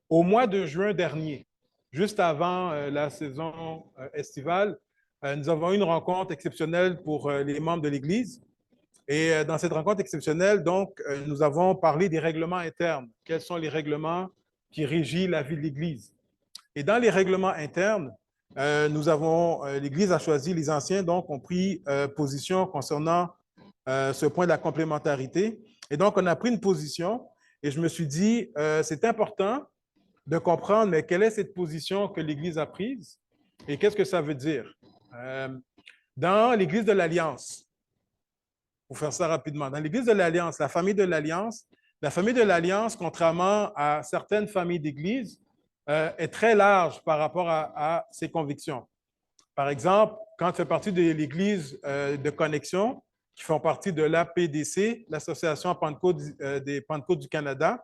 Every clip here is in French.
au mois de juin dernier, juste avant la saison estivale, nous avons eu une rencontre exceptionnelle pour les membres de l'Église. Et dans cette rencontre exceptionnelle, donc, nous avons parlé des règlements internes. Quels sont les règlements qui régissent la vie de l'Église? Et dans les règlements internes, l'Église a choisi, les anciens donc ont pris position concernant ce point de la complémentarité. Et donc, on a pris une position et je me suis dit, c'est important de comprendre, mais quelle est cette position que l'Église a prise et qu'est-ce que ça veut dire? Dans l'Église de l'Alliance, pour faire ça rapidement, dans l'Église de l'Alliance, la famille de l'Alliance, contrairement à certaines familles d'Église, est très large par rapport à ses convictions. Par exemple, quand tu fais partie de l'Église de connexion, qui font partie de l'APDC, l'Association des Pentecôtes du Canada,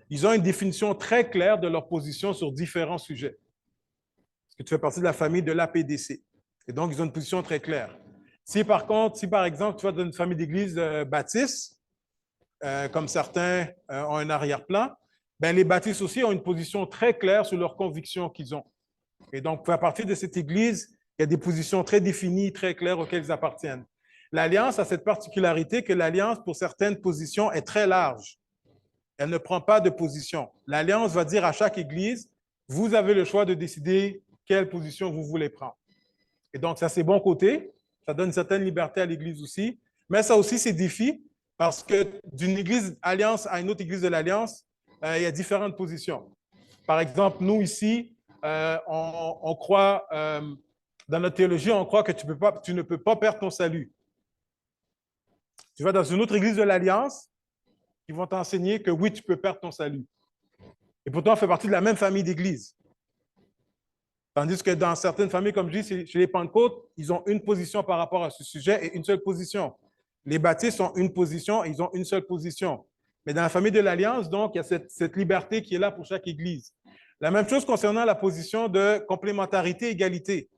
ils ont une définition très claire de leur position sur différents sujets. Parce que tu fais partie de la famille de l'APDC. Et donc, ils ont une position très claire. Si par exemple, tu vas dans une famille d'église baptiste, comme certains ont un arrière-plan, ben, les baptistes aussi ont une position très claire sur leurs convictions qu'ils ont. Et donc, à partir de cette église, il y a des positions très définies, très claires auxquelles ils appartiennent. L'Alliance a cette particularité que l'Alliance, pour certaines positions, est très large. Elle ne prend pas de position. L'Alliance va dire à chaque église, vous avez le choix de décider quelle position vous voulez prendre. Et donc, ça, c'est bon côté. Ça donne une certaine liberté à l'église aussi. Mais ça aussi, c'est défi parce que d'une église Alliance à une autre église de l'Alliance, il y a différentes positions. Par exemple, nous ici, on croit, dans notre théologie, on croit que tu ne peux pas perdre ton salut. Tu vas dans une autre église de l'Alliance, ils vont t'enseigner que oui, tu peux perdre ton salut. Et pourtant, on fait partie de la même famille d'église. Tandis que dans certaines familles, comme je dis, chez les Pentecôtes, ils ont une position par rapport à ce sujet et une seule position. Les baptistes ont une position et ils ont une seule position. Mais dans la famille de l'Alliance, donc, il y a cette liberté qui est là pour chaque église. La même chose concernant la position de complémentarité-égalité.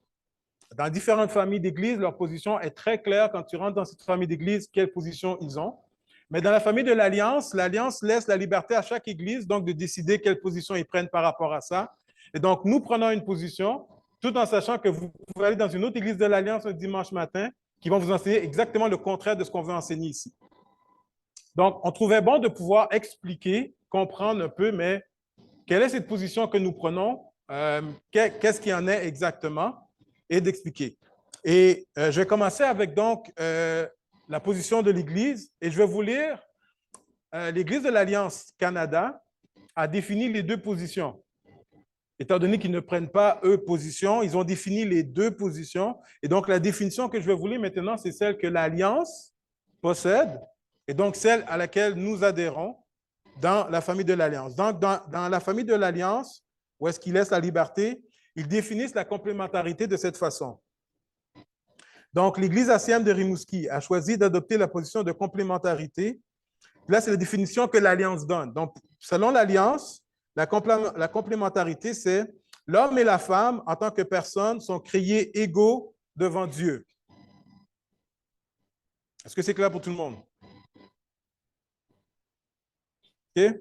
Dans différentes familles d'église, leur position est très claire quand tu rentres dans cette famille d'église, quelle position ils ont. Mais dans la famille de l'Alliance, l'Alliance laisse la liberté à chaque église donc de décider quelle position ils prennent par rapport à ça. Et donc, nous prenons une position tout en sachant que vous pouvez aller dans une autre église de l'Alliance un dimanche matin qui vont vous enseigner exactement le contraire de ce qu'on veut enseigner ici. Donc, on trouvait bon de pouvoir expliquer, comprendre un peu, mais quelle est cette position que nous prenons, qu'est-ce qu'il y en est exactement, et d'expliquer. Et je vais commencer avec donc la position de l'Église, et je vais vous lire, l'Église de l'Alliance Canada a défini les deux positions. Étant donné qu'ils ne prennent pas, eux, position, ils ont défini les deux positions. Et donc, la définition que je vais vous lire maintenant, c'est celle que l'Alliance possède, et donc celle à laquelle nous adhérons dans la famille de l'Alliance. Donc, dans la famille de l'Alliance, où est-ce qu'ils laissent la liberté, ils définissent la complémentarité de cette façon. Donc, l'Église ACM de Rimouski a choisi d'adopter la position de complémentarité. Là, c'est la définition que l'Alliance donne. Donc, selon l'Alliance, la complémentarité, c'est l'homme et la femme, en tant que personnes, sont créés égaux devant Dieu. Est-ce que c'est clair pour tout le monde? OK?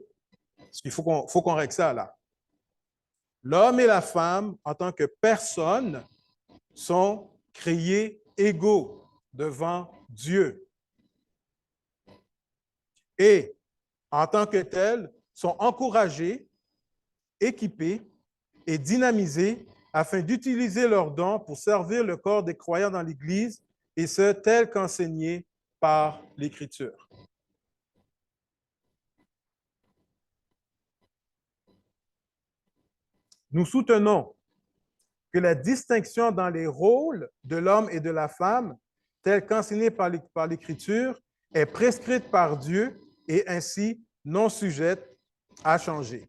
Parce qu'il faut qu'on règle ça là. L'homme et la femme, en tant que personnes, sont créés égaux devant Dieu. Et, en tant que tels, sont encouragés, équipés et dynamisés afin d'utiliser leurs dons pour servir le corps des croyants dans l'Église, et ce, tel qu'enseigné par l'Écriture. Nous soutenons que la distinction dans les rôles de l'homme et de la femme, telle qu'enseignée par l'Écriture, est prescrite par Dieu et ainsi non sujette à changer.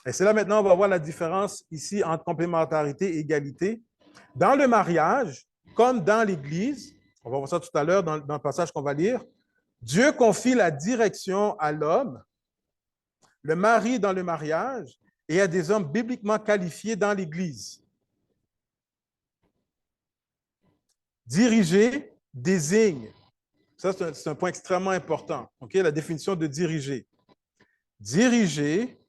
Et c'est là maintenant, on va voir la différence ici entre complémentarité et égalité. Dans le mariage, comme dans l'Église, on va voir ça tout à l'heure dans le passage qu'on va lire, Dieu confie la direction à l'homme, le mari dans le mariage, et à des hommes bibliquement qualifiés dans l'Église. Diriger désigne, ça c'est un point extrêmement important, okay? La définition de diriger. Diriger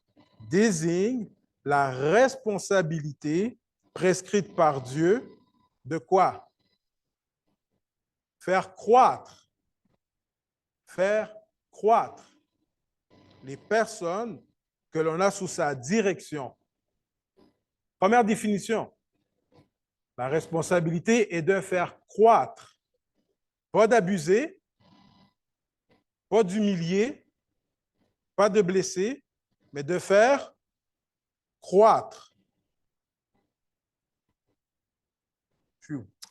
désigne la responsabilité prescrite par Dieu de quoi? Faire croître les personnes que l'on a sous sa direction. Première définition, la responsabilité est de faire croître, pas d'abuser, pas d'humilier, pas de blesser, mais de faire croître.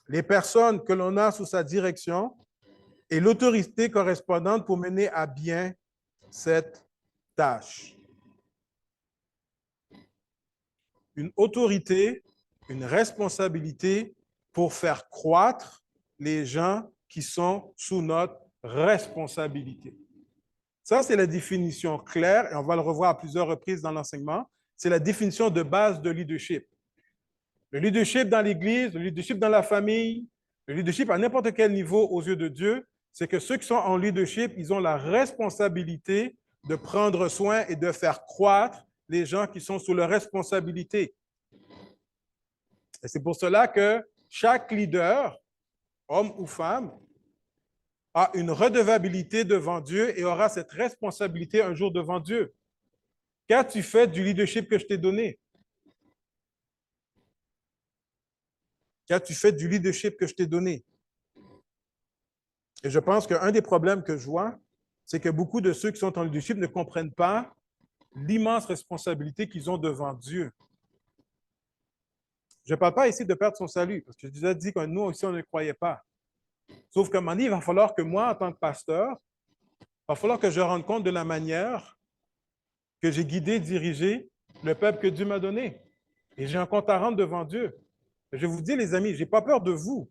Les personnes que l'on a sous sa direction et l'autorité correspondante pour mener à bien cette tâche. Une autorité, une responsabilité pour faire croître les gens qui sont sous notre responsabilité. Ça, c'est la définition claire, et on va le revoir à plusieurs reprises dans l'enseignement. C'est la définition de base de leadership. Le leadership dans l'Église, le leadership dans la famille, le leadership à n'importe quel niveau aux yeux de Dieu, c'est que ceux qui sont en leadership, ils ont la responsabilité de prendre soin et de faire croître les gens qui sont sous leur responsabilité. Et c'est pour cela que chaque leader, homme ou femme, a une redevabilité devant Dieu et aura cette responsabilité un jour devant Dieu. Qu'as-tu fait du leadership que je t'ai donné? Qu'as-tu fait du leadership que je t'ai donné? Et je pense qu'un des problèmes que je vois, c'est que beaucoup de ceux qui sont en leadership ne comprennent pas l'immense responsabilité qu'ils ont devant Dieu. Je ne parle pas ici de perdre son salut, parce que je vous ai dit que nous aussi, on ne croyait pas. Sauf qu'à un moment donné, il va falloir que moi, en tant que pasteur, il va falloir que je rende compte de la manière que j'ai guidé, dirigé le peuple que Dieu m'a donné. Et j'ai un compte à rendre devant Dieu. Je vous dis, les amis, je n'ai pas peur de vous,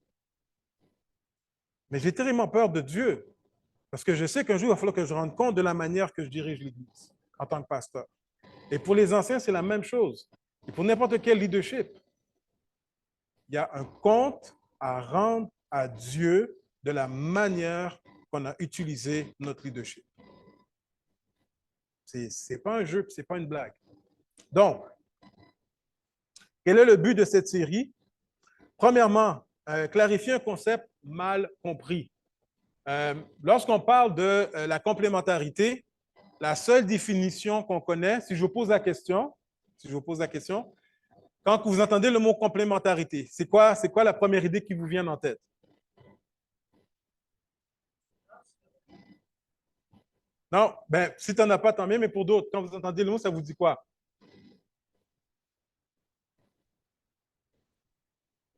mais j'ai terriblement peur de Dieu. Parce que je sais qu'un jour, il va falloir que je rende compte de la manière que je dirige l'Église en tant que pasteur. Et pour les anciens, c'est la même chose. Et pour n'importe quel leadership, il y a un compte à rendre à Dieu de la manière qu'on a utilisé notre leadership. Ce n'est pas un jeu, ce n'est pas une blague. Donc, quel est le but de cette série? Premièrement, clarifier un concept mal compris. Lorsqu'on parle de la complémentarité, la seule définition qu'on connaît, si je vous pose la question, quand vous entendez le mot complémentarité, c'est quoi la première idée qui vous vient en tête? Non, ben, si tu n'en as pas, tant mieux, mais pour d'autres, quand vous entendez le mot, ça vous dit quoi?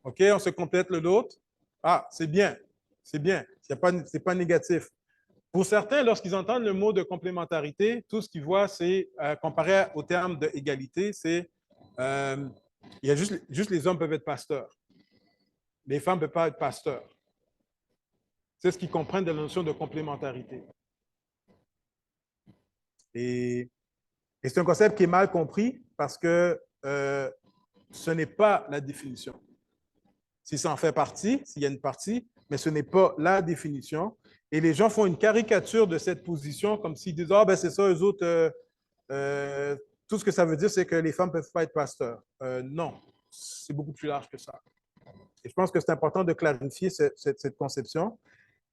OK, on se complète le l'autre. Ah, c'est bien, c'est bien, ce n'est pas négatif. Pour certains, lorsqu'ils entendent le mot de complémentarité, tout ce qu'ils voient, c'est, comparé au terme d'égalité, c'est il y a juste les hommes peuvent être pasteurs. Les femmes ne peuvent pas être pasteurs. C'est ce qu'ils comprennent de la notion de complémentarité. Et c'est un concept qui est mal compris parce que ce n'est pas la définition. Si ça en fait partie, s'il y a une partie, mais ce n'est pas la définition. Et les gens font une caricature de cette position comme s'ils disent « Ah, ben c'est ça, eux autres, tout ce que ça veut dire, c'est que les femmes ne peuvent pas être pasteurs. » Non, c'est beaucoup plus large que ça. Et je pense que c'est important de clarifier cette conception.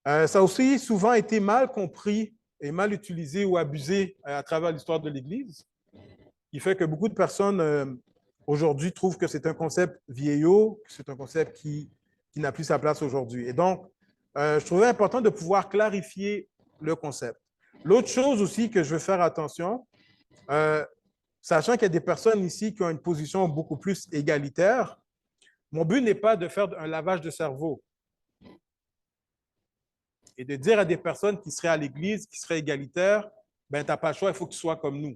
Ça a aussi souvent été mal compris et mal utilisé ou abusé à travers l'histoire de l'Église, qui fait que beaucoup de personnes aujourd'hui trouvent que c'est un concept vieillot, que c'est un concept qui n'a plus sa place aujourd'hui. Et donc, je trouvais important de pouvoir clarifier le concept. L'autre chose aussi que je veux faire attention, sachant qu'il y a des personnes ici qui ont une position beaucoup plus égalitaire, mon but n'est pas de faire un lavage de cerveau et de dire à des personnes qui seraient à l'Église, qui seraient égalitaires, ben, tu n'as pas le choix, il faut que tu sois comme nous.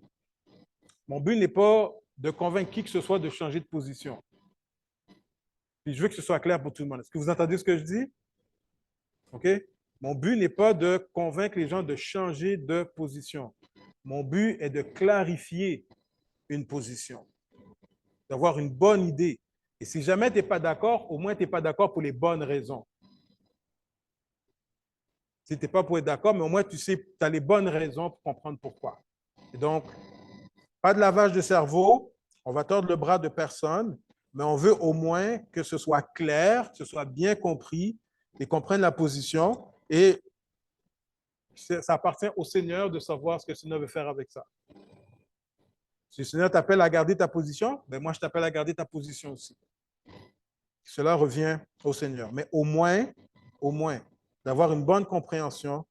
Mon but n'est pas de convaincre qui que ce soit de changer de position. Puis je veux que ce soit clair pour tout le monde. Est-ce que vous entendez ce que je dis? OK? Mon but n'est pas de convaincre les gens de changer de position. Mon but est de clarifier une position, d'avoir une bonne idée. Et si jamais tu n'es pas d'accord, au moins tu n'es pas d'accord pour les bonnes raisons. Si tu n'es pas pour être d'accord, mais au moins tu sais, tu as les bonnes raisons pour comprendre pourquoi. Et donc, pas de lavage de cerveau, on va tordre le bras de personne, mais on veut au moins que ce soit clair, que ce soit bien compris et qu'on prenne la position. Et ça appartient au Seigneur de savoir ce que le Seigneur veut faire avec ça. Si le Seigneur t'appelle à garder ta position, ben moi, je t'appelle à garder ta position aussi. Cela revient au Seigneur. Mais au moins, d'avoir une bonne compréhension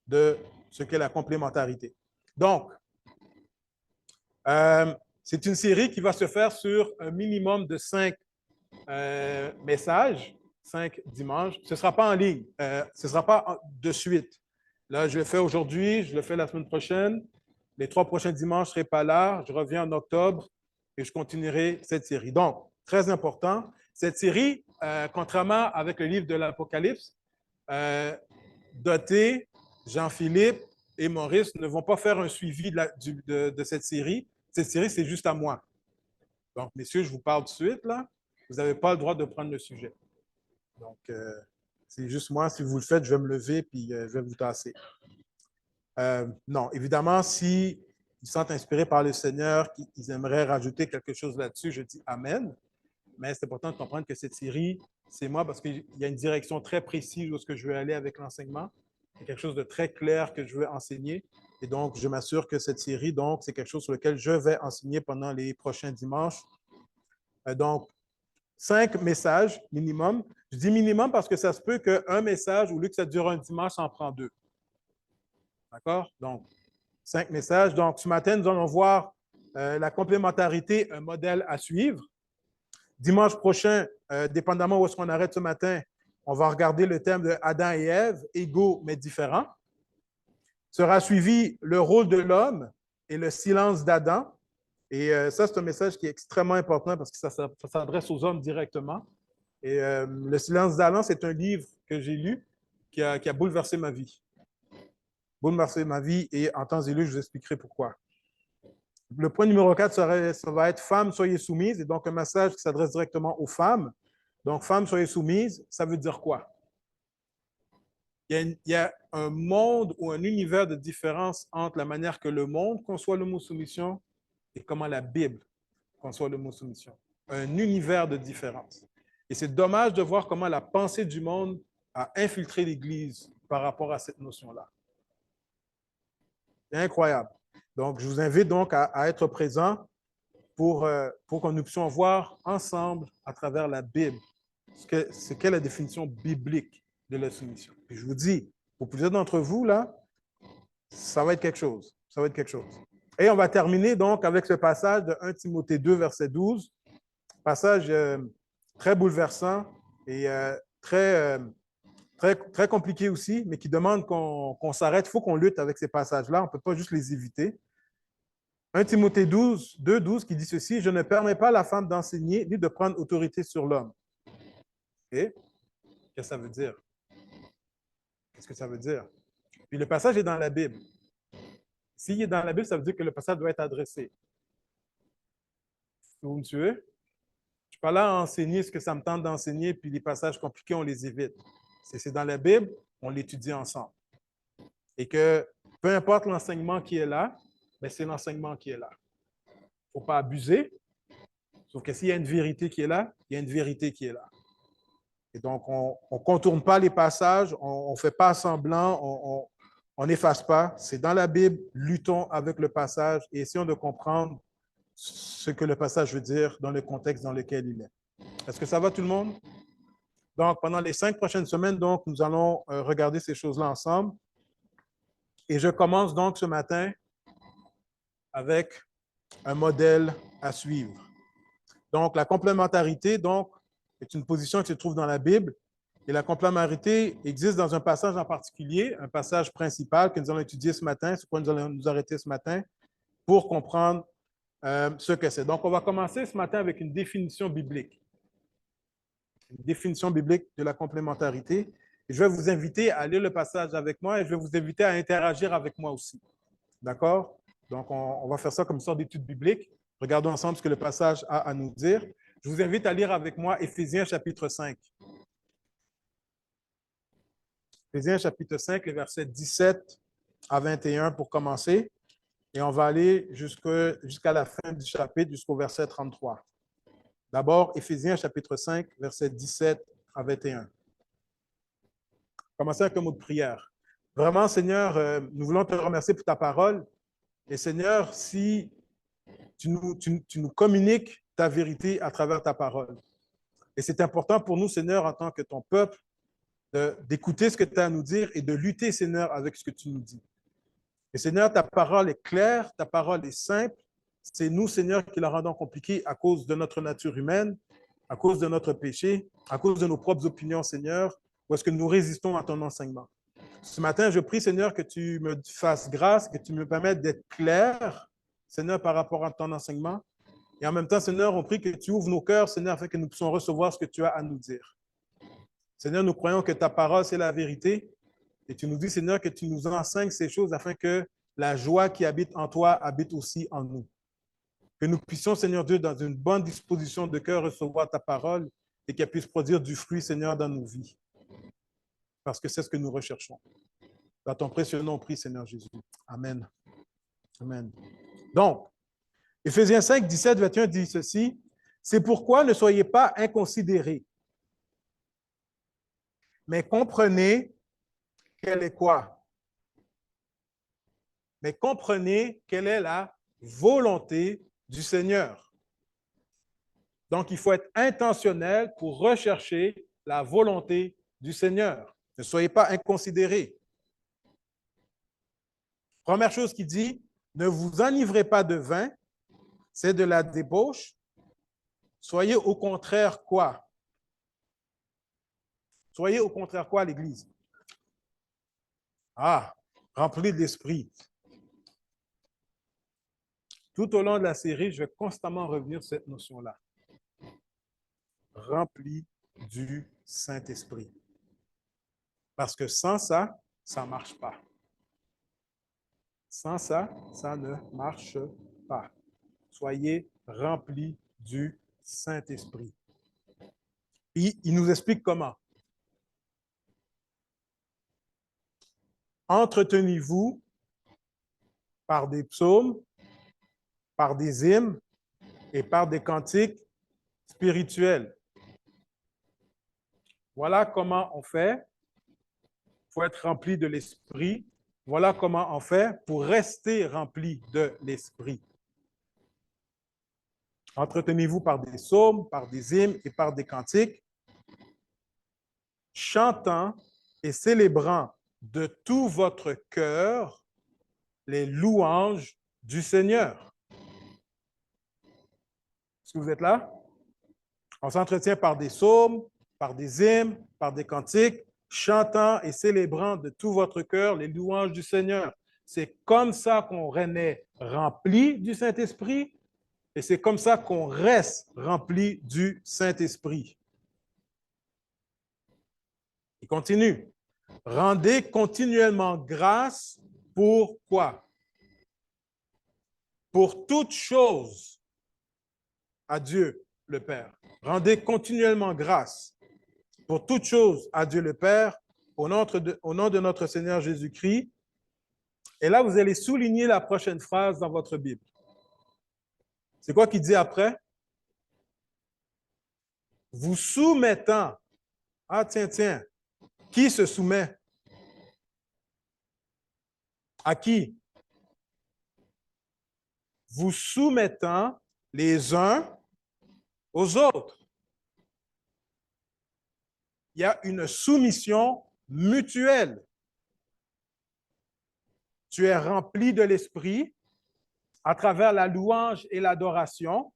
de ce qu'est la complémentarité. Donc, c'est une série qui va se faire sur un minimum de 5 messages, 5 dimanches. Ce ne sera pas en ligne, ce ne sera pas de suite. Là, je le fais aujourd'hui, je le fais la semaine prochaine. Les 3 prochains dimanches, je ne serai pas là. Je reviens en octobre et je continuerai cette série. Donc, très important, cette série, contrairement avec le livre de l'Apocalypse, Doté, Jean-Philippe et Maurice ne vont pas faire un suivi de cette série. Cette série, c'est juste à moi. Donc, messieurs, je vous parle tout de suite, là. Vous n'avez pas le droit de prendre le sujet. Donc, c'est juste moi. Si vous le faites, je vais me lever puis je vais vous tasser. Non, évidemment, s'ils sont inspirés par le Seigneur, qu'ils aimeraient rajouter quelque chose là-dessus, je dis Amen. Mais c'est important de comprendre que cette série, c'est moi parce qu'il y a une direction très précise où est-ce que je veux aller avec l'enseignement. C'est quelque chose de très clair que je veux enseigner. Et donc, je m'assure que cette série, donc, c'est quelque chose sur lequel je vais enseigner pendant les prochains dimanches. Donc, 5 messages minimum. Je dis minimum parce que ça se peut qu'un message, au lieu que ça dure un dimanche, ça en prend 2. D'accord? Donc, 5 messages. Donc, ce matin, nous allons voir la complémentarité, un modèle à suivre. Dimanche prochain, dépendamment où est-ce qu'on arrête ce matin, on va regarder le thème de Adam et Ève, égaux mais différents. Sera suivi le rôle de l'homme et le silence d'Adam. Et ça, c'est un message qui est extrêmement important parce que ça s'adresse aux hommes directement. Et le silence d'Adam, c'est un livre que j'ai lu qui a bouleversé ma vie. Bouleversé ma vie et en temps et lieu, je vous expliquerai pourquoi. Le point numéro 4, ça va être Femmes, soyez soumises. Et donc, un message qui s'adresse directement aux femmes. Donc, Femmes, soyez soumises, ça veut dire quoi? Il y a un monde ou un univers de différence entre la manière que le monde conçoit le mot soumission et comment la Bible conçoit le mot soumission. Un univers de différence. Et c'est dommage de voir comment la pensée du monde a infiltré l'Église par rapport à cette notion-là. C'est incroyable. Donc, je vous invite donc à être présent pour que nous puissions voir ensemble, à travers la Bible, ce qu'est la définition biblique de la soumission. Puis je vous dis, pour plusieurs d'entre vous, là, ça va être quelque chose. Ça va être quelque chose. Et on va terminer donc avec ce passage de 1 Timothée 2, verset 12. Passage très bouleversant et très compliqué aussi, mais qui demande qu'on s'arrête. Il faut qu'on lutte avec ces passages-là. On ne peut pas juste les éviter. 1 Timothée 12, 2, 12 qui dit ceci, « Je ne permets pas à la femme d'enseigner ni de prendre autorité sur l'homme. » Okay? Qu'est-ce que ça veut dire? Qu'est-ce que ça veut dire? Puis le passage est dans la Bible. S'il est dans la Bible, ça veut dire que le passage doit être adressé. Vous me suivez? Je ne suis pas là à enseigner ce que ça me tente d'enseigner, puis les passages compliqués, on les évite. C'est dans la Bible, on l'étudie ensemble. Et que peu importe l'enseignement qui est là, mais c'est l'enseignement qui est là. Il ne faut pas abuser, sauf que s'il y a une vérité qui est là, il y a une vérité qui est là. Et donc, on ne contourne pas les passages, on ne fait pas semblant, on n'efface pas. C'est dans la Bible, luttons avec le passage et essayons de comprendre ce que le passage veut dire dans le contexte dans lequel il est. Est-ce que ça va tout le monde? Donc, pendant les 5 prochaines semaines, donc, nous allons regarder ces choses-là ensemble. Et je commence donc ce matin avec un modèle à suivre. Donc, la complémentarité, donc, est une position qui se trouve dans la Bible. Et la complémentarité existe dans un passage en particulier, un passage principal que nous allons étudier ce matin, sur quoi nous allons nous arrêter ce matin, pour comprendre ce que c'est. Donc, on va commencer ce matin avec une définition biblique. Une définition biblique de la complémentarité. Et je vais vous inviter à lire le passage avec moi et je vais vous inviter à interagir avec moi aussi. D'accord? Donc, on va faire ça comme une sorte d'étude biblique. Regardons ensemble ce que le passage a à nous dire. Je vous invite à lire avec moi Éphésiens chapitre 5. Éphésiens chapitre 5, les versets 17 à 21 pour commencer. Et on va aller jusqu'à la fin du chapitre, jusqu'au verset 33. D'abord, Éphésiens chapitre 5, versets 17 à 21. Commençons avec un mot de prière. Vraiment, Seigneur, nous voulons te remercier pour ta parole. Et Seigneur, si tu nous communiques ta vérité à travers ta parole. Et c'est important pour nous, Seigneur, en tant que ton peuple, d'écouter ce que tu as à nous dire et de lutter, Seigneur, avec ce que tu nous dis. Et Seigneur, ta parole est claire, ta parole est simple. C'est nous, Seigneur, qui la rendons compliquée à cause de notre nature humaine, à cause de notre péché, à cause de nos propres opinions, Seigneur, ou est-ce que nous résistons à ton enseignement. Ce matin, je prie, Seigneur, que tu me fasses grâce, que tu me permettes d'être clair, Seigneur, par rapport à ton enseignement. Et en même temps, Seigneur, on prie que tu ouvres nos cœurs, Seigneur, afin que nous puissions recevoir ce que tu as à nous dire. Seigneur, nous croyons que ta parole, c'est la vérité. Et tu nous dis, Seigneur, que tu nous enseignes ces choses afin que la joie qui habite en toi habite aussi en nous. Que nous puissions, Seigneur Dieu, dans une bonne disposition de cœur, recevoir ta parole et qu'elle puisse produire du fruit, Seigneur, dans nos vies. Parce que c'est ce que nous recherchons. Dans ton précieux nom, prie, Seigneur Jésus. Amen. Amen. Donc, Éphésiens 5, 17, 21 dit ceci. C'est pourquoi ne soyez pas inconsidérés, mais comprenez quelle est quoi? Mais comprenez quelle est la volonté du Seigneur. Donc, il faut être intentionnel pour rechercher la volonté du Seigneur. Ne soyez pas inconsidérés. Première chose qu'il dit, ne vous enivrez pas de vin, c'est de la débauche. Soyez au contraire quoi? Soyez au contraire quoi, l'Église? Ah, rempli de l'Esprit. Tout au long de la série, je vais constamment revenir sur cette notion-là. Rempli du Saint-Esprit. Parce que sans ça, ça ne marche pas. Sans ça, ça ne marche pas. Soyez remplis du Saint-Esprit. Puis, il nous explique comment. Entretenez-vous par des psaumes, par des hymnes et par des cantiques spirituels. Voilà comment on fait pour être rempli de l'Esprit. Voilà comment on fait pour rester rempli de l'Esprit. Entretenez-vous par des psaumes, par des hymnes et par des cantiques, chantant et célébrant de tout votre cœur les louanges du Seigneur. Est-ce que vous êtes là? On s'entretient par des psaumes, par des hymnes, par des cantiques, chantant et célébrant de tout votre cœur les louanges du Seigneur. C'est comme ça qu'on renaît rempli du Saint-Esprit et c'est comme ça qu'on reste rempli du Saint-Esprit. Il continue. Rendez continuellement grâce pour quoi? Pour toute chose à Dieu le Père. Rendez continuellement grâce pour toute chose à Dieu le Père au nom de notre Seigneur Jésus-Christ. Et là, vous allez souligner la prochaine phrase dans votre Bible. C'est quoi qu'il dit après? Vous soumettant. Ah, tiens. Qui se soumet? À qui? Vous soumettant les uns aux autres. Il y a une soumission mutuelle. Tu es rempli de l'Esprit à travers la louange et l'adoration.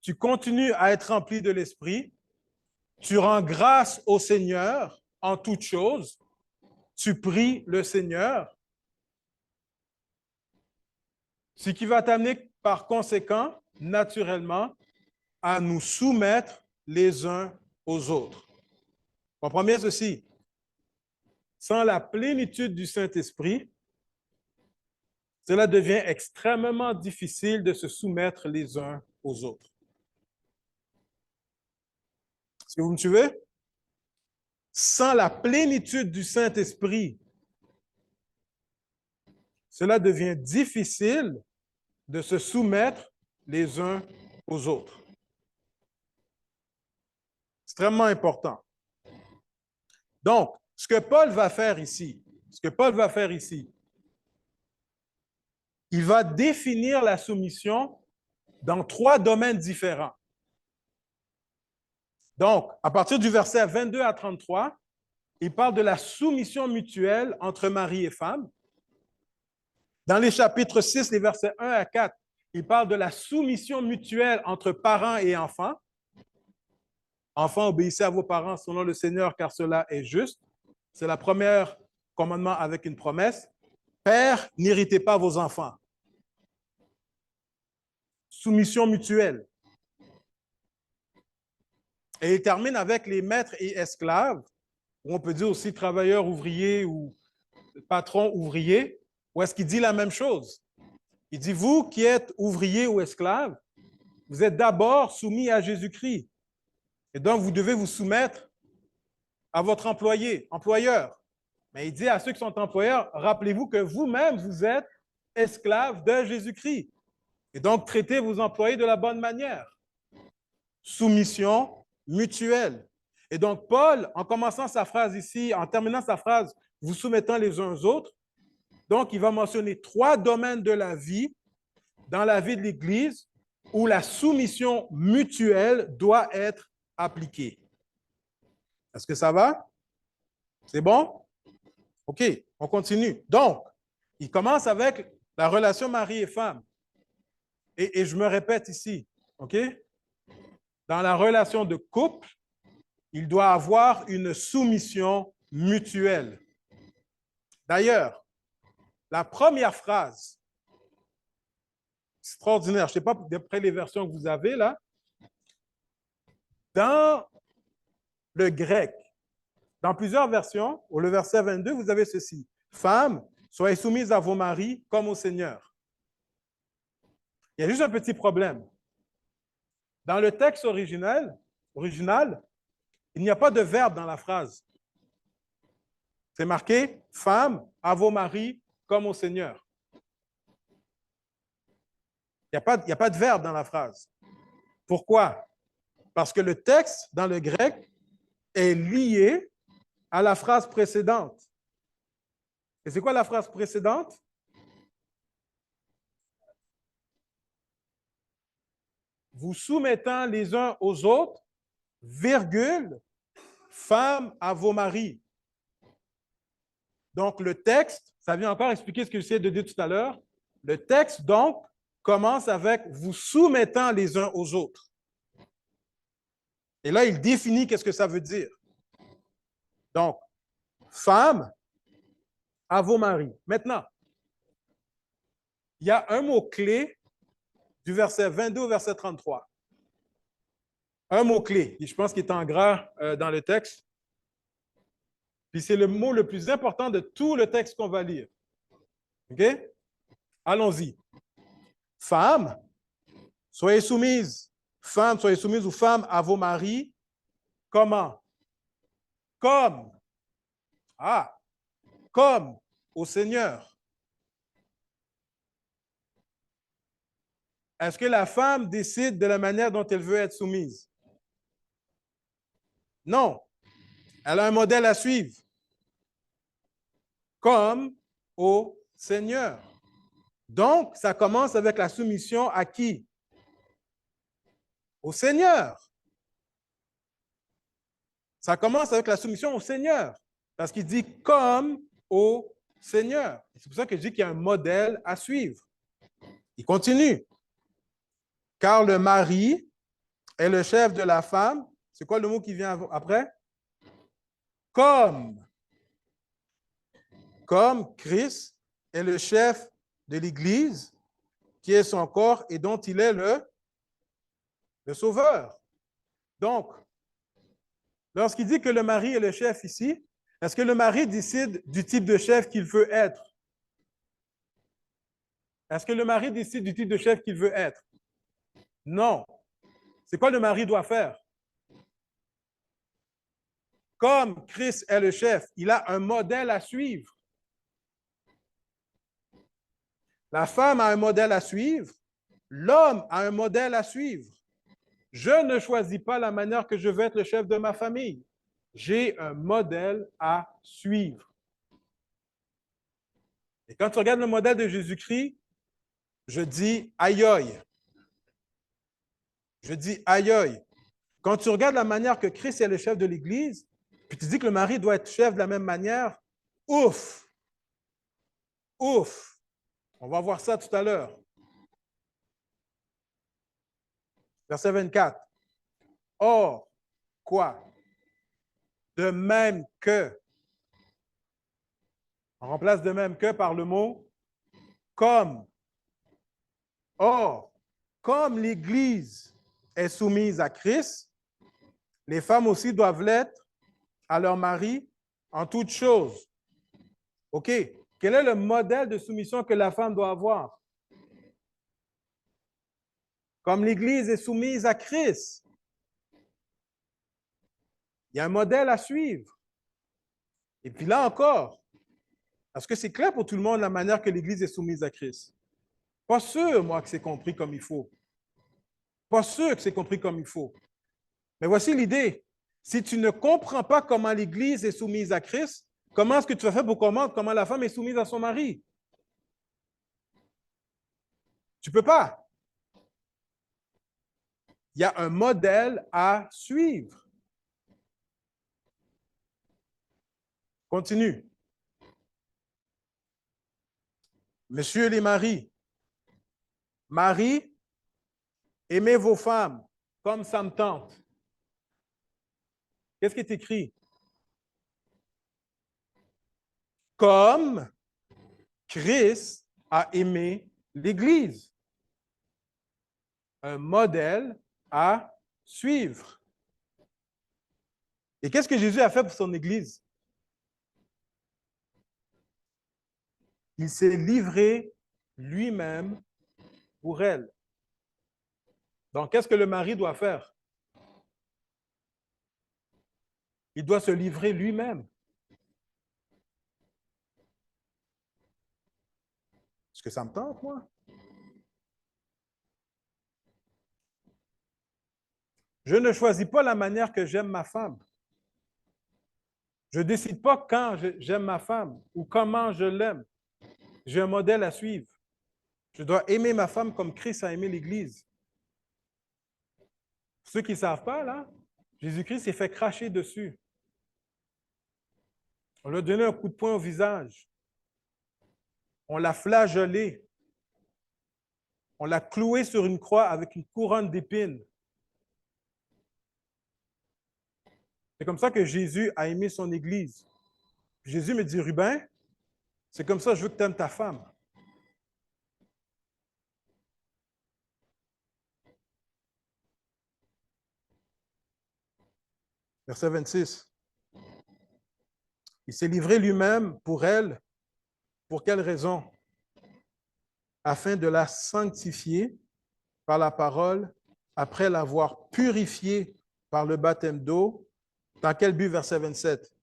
Tu continues à être rempli de l'Esprit. Tu rends grâce au Seigneur en toutes choses. Tu pries le Seigneur. Ce qui va t'amener par conséquent, naturellement, à nous soumettre les uns aux autres. Comprends bien ceci. Sans la plénitude du Saint-Esprit, cela devient extrêmement difficile de se soumettre les uns aux autres. Est-ce que vous me suivez? Sans la plénitude du Saint-Esprit, cela devient difficile de se soumettre les uns aux autres. Extrêmement important. Donc, ce que Paul va faire ici, il va définir la soumission dans 3 domaines différents. Donc, à partir du verset 22 à 33, il parle de la soumission mutuelle entre mari et femme. Dans les chapitres 6, les versets 1 à 4, il parle de la soumission mutuelle entre parents et enfants. Enfants, obéissez à vos parents selon le Seigneur, car cela est juste. C'est la première commandement avec une promesse. Père, n'irritez pas vos enfants. Soumission mutuelle. Et il termine avec les maîtres et esclaves, ou on peut dire aussi travailleurs ouvriers ou patrons ouvriers, où est-ce qu'il dit la même chose? Il dit, vous qui êtes ouvriers ou esclaves, vous êtes d'abord soumis à Jésus-Christ. Et donc, vous devez vous soumettre à votre employeur. Mais il dit à ceux qui sont employeurs, rappelez-vous que vous-même, vous êtes esclaves de Jésus-Christ. Et donc, traitez vos employés de la bonne manière. Soumission mutuelle. Et donc, Paul, en commençant sa phrase ici, en terminant sa phrase, vous soumettant les uns aux autres, donc, il va mentionner 3 domaines de la vie, dans la vie de l'Église, où la soumission mutuelle doit être appliquée. Est-ce que ça va? C'est bon? OK, on continue. Donc, il commence avec la relation mari et femme. Et je me répète ici, OK? Dans la relation de couple, il doit avoir une soumission mutuelle. D'ailleurs, la première phrase, extraordinaire, je ne sais pas d'après les versions que vous avez là, dans le grec, dans plusieurs versions, au verset 22, vous avez ceci. Femmes, soyez soumises à vos maris comme au Seigneur. Il y a juste un petit problème. Dans le texte original, il n'y a pas de verbe dans la phrase. C'est marqué « Femmes, à vos maris comme au Seigneur ». Il n'y a pas de verbe dans la phrase. Pourquoi? Parce que le texte dans le grec est lié à la phrase précédente. Et c'est quoi la phrase précédente? Vous soumettant les uns aux autres, virgule, femmes à vos maris. Donc, le texte, ça vient encore expliquer ce que j'essayais de dire tout à l'heure. Le texte, donc, commence avec vous soumettant les uns aux autres. Et là, il définit qu'est-ce que ça veut dire. Donc, femmes à vos maris. Maintenant, il y a un mot-clé du verset 22 au verset 33. Un mot-clé, je pense qu'il est en gras dans le texte. Puis c'est le mot le plus important de tout le texte qu'on va lire. OK? Allons-y. Femmes, soyez soumises. Femmes, soyez soumises ou femmes à vos maris. Comment? Comme. Ah, comme au Seigneur. Est-ce que la femme décide de la manière dont elle veut être soumise? Non. Elle a un modèle à suivre. Comme au Seigneur. Donc, ça commence avec la soumission à qui? Au Seigneur. Ça commence avec la soumission au Seigneur. Parce qu'il dit comme au Seigneur. C'est pour ça que je dis qu'il y a un modèle à suivre. Il continue. Car le mari est le chef de la femme. C'est quoi le mot qui vient après? Comme. Comme Christ est le chef de l'Église, qui est son corps et dont il est le sauveur. Donc, lorsqu'il dit que le mari est le chef ici, est-ce que le mari décide du type de chef qu'il veut être? Est-ce que le mari décide du type de chef qu'il veut être? Non. C'est quoi le mari doit faire? Comme Christ est le chef, il a un modèle à suivre. La femme a un modèle à suivre. L'homme a un modèle à suivre. Je ne choisis pas la manière que je veux être le chef de ma famille. J'ai un modèle à suivre. Et quand tu regardes le modèle de Jésus-Christ, je dis aïe aïe. Je dis aïe aïe. Quand tu regardes la manière que Christ est le chef de l'Église, puis tu dis que le mari doit être chef de la même manière, ouf, ouf. On va voir ça tout à l'heure. Verset 24. Or, quoi? De même que. On remplace de même que par le mot comme. Or, comme l'Église est soumise à Christ, les femmes aussi doivent l'être à leur mari en toutes choses. OK. Quel est le modèle de soumission que la femme doit avoir? Comme l'Église est soumise à Christ, il y a un modèle à suivre. Et puis là encore, est-ce que c'est clair pour tout le monde la manière que l'Église est soumise à Christ? Pas sûr, moi, que c'est compris comme il faut. Pas sûr que c'est compris comme il faut. Mais voici l'idée. Si tu ne comprends pas comment l'Église est soumise à Christ, comment est-ce que tu vas faire pour comprendre comment la femme est soumise à son mari? Tu ne peux pas. Il y a un modèle à suivre. Continue. Messieurs les maris, Marie, aimez vos femmes comme ça me tente. Qu'est-ce qui est écrit? Comme Christ a aimé l'Église. Un modèle à suivre. Et qu'est-ce que Jésus a fait pour son Église? Il s'est livré lui-même pour elle. Donc, qu'est-ce que le mari doit faire? Il doit se livrer lui-même. Est-ce que ça me tente, moi? Je ne choisis pas la manière que j'aime ma femme. Je ne décide pas quand j'aime ma femme ou comment je l'aime. J'ai un modèle à suivre. Je dois aimer ma femme comme Christ a aimé l'Église. Ceux qui ne savent pas, là, Jésus-Christ s'est fait cracher dessus. On lui a donné un coup de poing au visage. On l'a flagellé. On l'a cloué sur une croix avec une couronne d'épines. C'est comme ça que Jésus a aimé son Église. Jésus me dit, Ruben, c'est comme ça que je veux que tu aimes ta femme. Verset 26. Il s'est livré lui-même pour elle. Pour quelle raison? Afin de la sanctifier par la parole, après l'avoir purifiée par le baptême d'eau. Dans quel but, verset 27?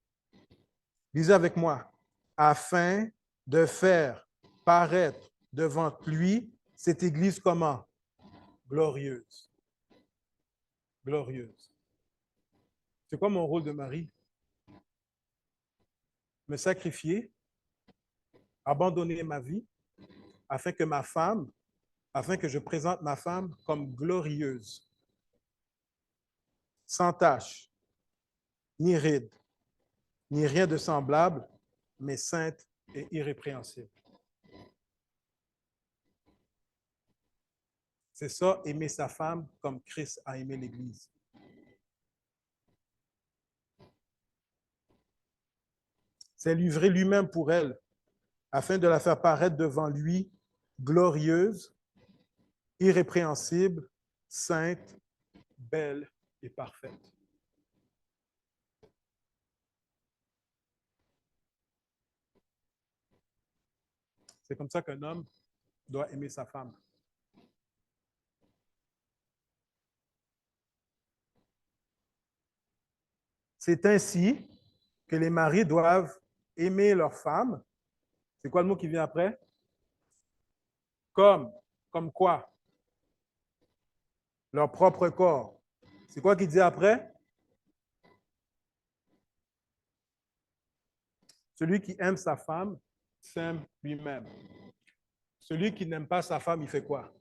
Lisez avec moi. Afin de faire paraître devant lui cette Église comment? Glorieuse. Glorieuse. C'est quoi mon rôle de mari? Me sacrifier, abandonner ma vie, afin que ma femme, afin que je présente ma femme comme glorieuse, sans tache, ni ride, ni rien de semblable, mais sainte et irrépréhensible. C'est ça, aimer sa femme comme Christ a aimé l'Église. C'est livrer lui-même pour elle, afin de la faire paraître devant lui glorieuse, irrépréhensible, sainte, belle et parfaite. C'est comme ça qu'un homme doit aimer sa femme. C'est ainsi que les maris doivent aimer leur femme. C'est quoi le mot qui vient après? Comme quoi? Leur propre corps. C'est quoi qu'il dit après? Celui qui aime sa femme s'aime lui-même. Celui qui n'aime pas sa femme, il fait quoi?